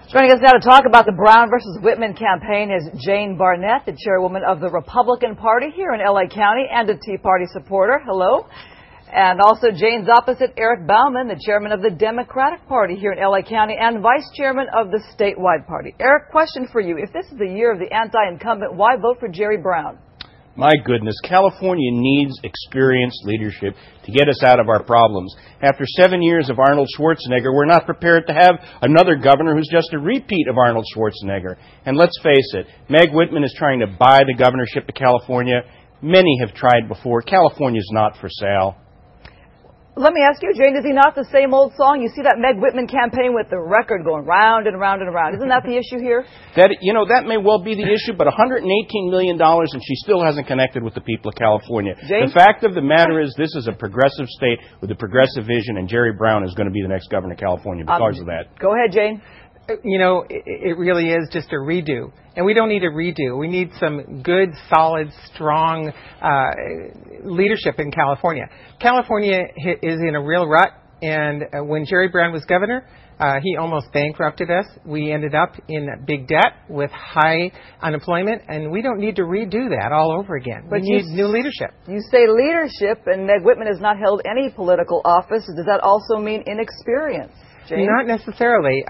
Joining us now to talk about the Brown versus Whitman campaign is Jane Barnett, the chairwoman of the Republican Party here in LA County and a Tea Party supporter. Hello. And also Jane's opposite, Eric Bauman, the chairman of the Democratic Party here in LA County and vice chairman of the statewide party. Eric, question for you. If this is the year of the anti-incumbent, why vote for Jerry Brown? My goodness, California needs experienced leadership to get us out of our problems. After 7 years of Arnold Schwarzenegger, we're not prepared to have another governor who's just a repeat of Arnold Schwarzenegger. And let's face it, Meg Whitman is trying to buy the governorship of California. Many have tried before. California's not for sale. Let me ask you, Jane, is he not the same old song? You see that Meg Whitman campaign with the record going round and round and round. Isn't that the issue here? That may well be the issue, but $118 million and she still hasn't connected with the people of California. Jane? The fact of the matter is this is a progressive state with a progressive vision, and Jerry Brown is going to be the next governor of California because of that. Go ahead, Jane. You know, it really is just a redo. And we don't need a redo. We need some good, solid, strong leadership in California. California is in a real rut, and when Jerry Brown was governor, he almost bankrupted us. We ended up in big debt with high unemployment, and we don't need to redo that all over again. We need new leadership. You say leadership, and Meg Whitman has not held any political office. Does that also mean inexperience? Jane? Not necessarily.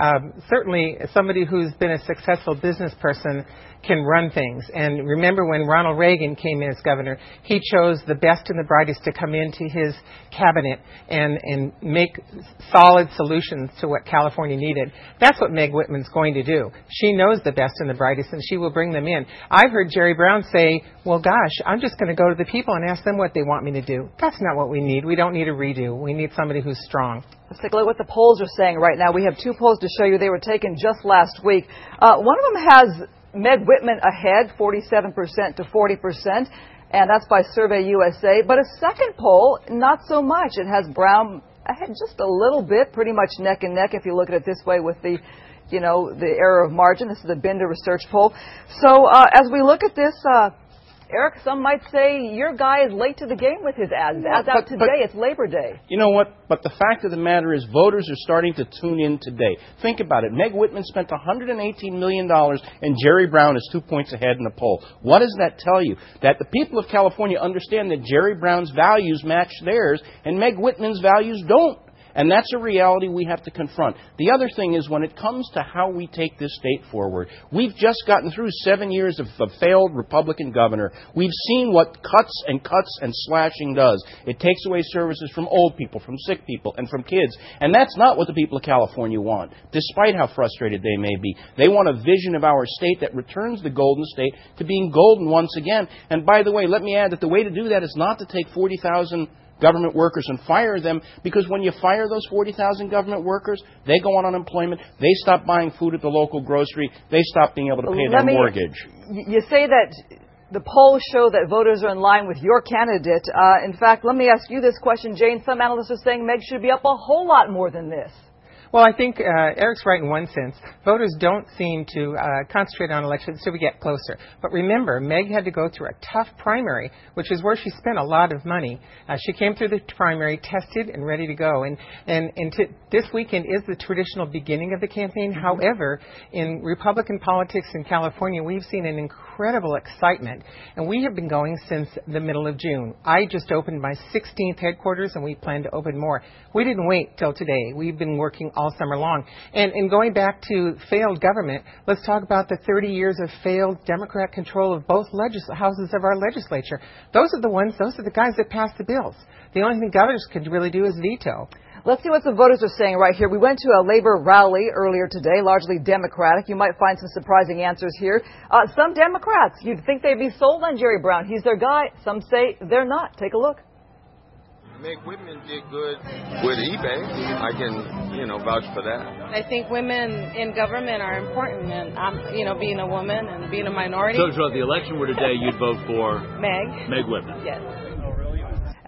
Certainly, somebody who's been a successful business person can run things. And remember when Ronald Reagan came in as governor, he chose the best and the brightest to come into his cabinet and make solid solutions to what California needed. That's what Meg Whitman's going to do. She knows the best and the brightest, and she will bring them in. I've heard Jerry Brown say, well, gosh, I'm just going to go to the people and ask them what they want me to do. That's not what we need. We don't need a redo. We need somebody who's strong. Let's take a look at what the polls are saying right now. We have two polls to show you. They were taken just last week. One of them has Meg Whitman ahead, 47% to 40%, and that's by Survey USA. But a second poll, not so much. It has Brown ahead just a little bit, pretty much neck and neck if you look at it this way with the, the error of margin. This is the Binder Research poll. So as we look at this, Eric, some might say your guy is late to the game with his ads. As out today, it's Labor Day. You know what? But the fact of the matter is voters are starting to tune in today. Think about it. Meg Whitman spent $118 million and Jerry Brown is 2 points ahead in the poll. What does that tell you? That the people of California understand that Jerry Brown's values match theirs and Meg Whitman's values don't. And that's a reality we have to confront. The other thing is when it comes to how we take this state forward, we've just gotten through 7 years of a failed Republican governor. We've seen what cuts and slashing does. It takes away services from old people, from sick people, and from kids. And that's not what the people of California want, despite how frustrated they may be. They want a vision of our state that returns the Golden State to being golden once again. And by the way, let me add that the way to do that is not to take 40,000 government workers and fire them, because when you fire those 40,000 government workers, they go on unemployment, they stop buying food at the local grocery, they stop being able to pay their mortgage. You say that the polls show that voters are in line with your candidate. In fact, let me ask you this question, Jane. Some analysts are saying Meg should be up a whole lot more than this. Well, I think Eric's right in one sense. Voters don't seem to concentrate on elections until we get closer. But remember, Meg had to go through a tough primary, which is where she spent a lot of money. She came through the primary, tested, and ready to go. And this weekend is the traditional beginning of the campaign. Mm-hmm. However, in Republican politics in California, we've seen an incredible excitement. And we have been going since the middle of June. I just opened my 16th headquarters, and we plan to open more. We didn't wait till today. We've been working all summer long. And going back to failed government, let's talk about the 30 years of failed Democrat control of both houses of our legislature. Those are the guys that pass the bills. The only thing governors can really do is veto. Let's see what some voters are saying right here. We went to a labor rally earlier today, largely Democratic. You might find some surprising answers here. Some Democrats, you'd think they'd be sold on Jerry Brown. He's their guy. Some say they're not. Take a look. Meg Whitman did good with eBay. I can, vouch for that. I think women in government are important, and I'm, being a woman and being a minority. So if the election were today, you'd vote for Meg Whitman. Yes.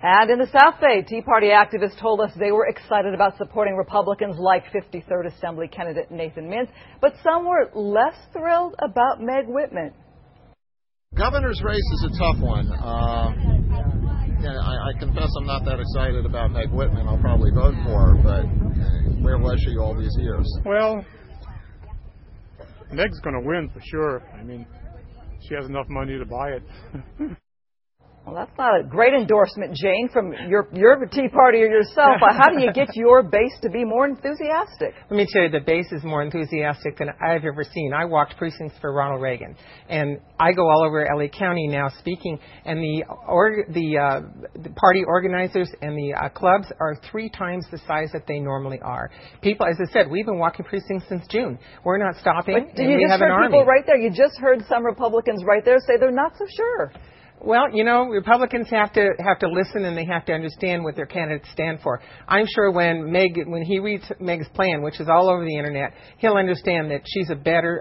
And in the South Bay, Tea Party activists told us they were excited about supporting Republicans like 53rd Assembly candidate Nathan Mintz, but some were less thrilled about Meg Whitman. Governor's race is a tough one. I confess I'm not that excited about Meg Whitman. I'll probably vote for her, but where was she all these years? Well, Meg's going to win for sure. I mean, she has enough money to buy it. Well, that's not a great endorsement, Jane, from your Tea Party or yourself. How do you get your base to be more enthusiastic? Let me tell you, the base is more enthusiastic than I've ever seen. I walked precincts for Ronald Reagan, and I go all over LA County now speaking, and the party organizers and the clubs are 3 times the size that they normally are. People, as I said, we've been walking precincts since June. We're not stopping, but and we have an army. People right there. You just heard some Republicans right there say they're not so sure. Well, you know, Republicans have to listen, and they have to understand what their candidates stand for. I'm sure when he reads Meg's plan, which is all over the internet, he'll understand that she's a better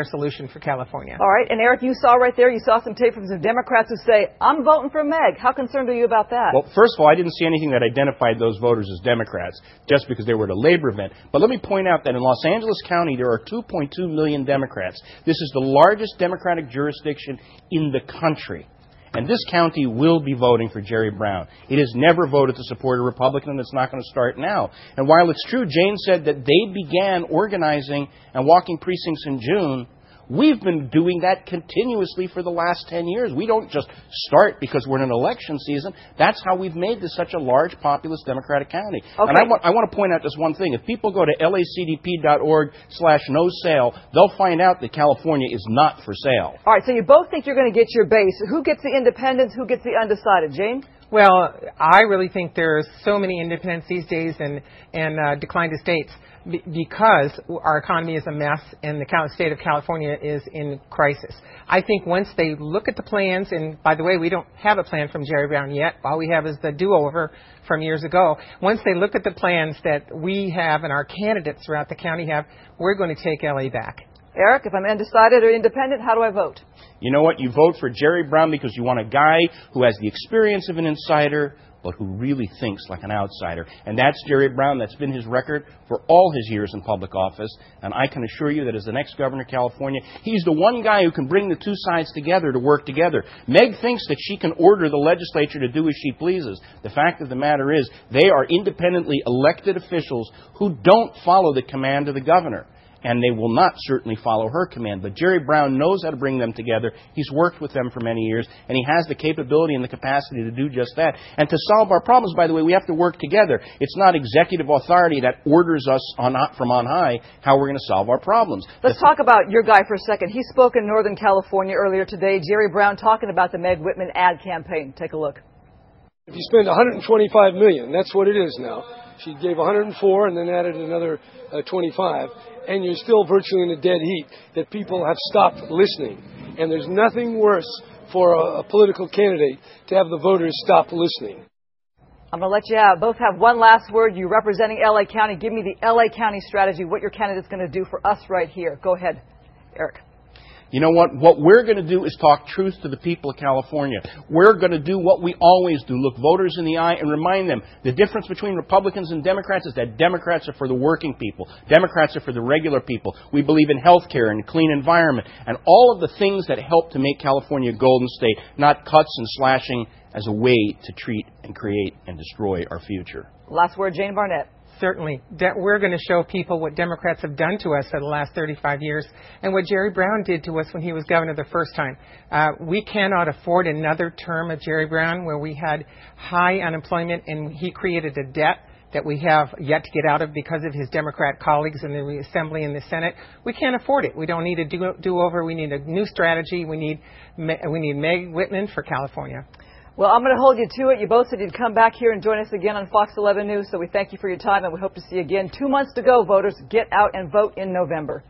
solution for California. All right, and Eric, you saw right there, you saw some tape from some Democrats who say, "I'm voting for Meg." How concerned are you about that? Well, first of all, I didn't see anything that identified those voters as Democrats just because they were at a labor event. But let me point out that in Los Angeles County, there are 2.2 million Democrats. This is the largest Democratic jurisdiction in the country. And this county will be voting for Jerry Brown. It has never voted to support a Republican, and it's not going to start now. And while it's true, Jane said that they began organizing and walking precincts in June, we've been doing that continuously for the last 10 years. We don't just start because we're in an election season. That's how we've made this such a large, populous Democratic county. Okay. And I want to point out just one thing. If people go to LACDP.org/no sale, they'll find out that California is not for sale. All right, so you both think you're going to get your base. Who gets the independents? Who gets the undecided? Jane? Well, I really think there's so many independents these days and declined estates because our economy is a mess and the state of California is in crisis. I think once they look at the plans, and by the way, we don't have a plan from Jerry Brown yet. All we have is the do-over from years ago. Once they look at the plans that we have and our candidates throughout the county have, we're going to take LA back. Eric, if I'm undecided or independent, how do I vote? You know what? You vote for Jerry Brown because you want a guy who has the experience of an insider, but who really thinks like an outsider. And that's Jerry Brown. That's been his record for all his years in public office. And I can assure you that as the next governor of California, he's the one guy who can bring the two sides together to work together. Meg thinks that she can order the legislature to do as she pleases. The fact of the matter is they are independently elected officials who don't follow the command of the governor. And they will not certainly follow her command. But Jerry Brown knows how to bring them together. He's worked with them for many years, and he has the capability and the capacity to do just that. And to solve our problems, by the way, we have to work together. It's not executive authority that orders us from on high how we're going to solve our problems. Let's talk about your guy for a second. He spoke in Northern California earlier today. Jerry Brown talking about the Meg Whitman ad campaign. Take a look. If you spend $125 million, that's what it is now. She gave 104 and then added another 25. And you're still virtually in a dead heat, that people have stopped listening. And there's nothing worse for a political candidate to have the voters stop listening. I'm going to let you both have one last word. You representing LA County. Give me the LA County strategy, what your candidate's going to do for us right here. Go ahead, Eric. You know what? What we're going to do is talk truth to the people of California. We're going to do what we always do, look voters in the eye and remind them the difference between Republicans and Democrats is that Democrats are for the working people. Democrats are for the regular people. We believe in health care and a clean environment and all of the things that help to make California a golden state, not cuts and slashing as a way to treat and create and destroy our future. Last word, Jane Barnett. Certainly. We're going to show people what Democrats have done to us for the last 35 years and what Jerry Brown did to us when he was governor the first time. We cannot afford another term of Jerry Brown where we had high unemployment and he created a debt that we have yet to get out of because of his Democrat colleagues in the Assembly and the Senate. We can't afford it. We don't need a do-over. We need a new strategy. We need Meg Whitman for California. Well, I'm going to hold you to it. You both said you'd come back here and join us again on Fox 11 News, so we thank you for your time, and we hope to see you again. 2 months to go, voters. Get out and vote in November.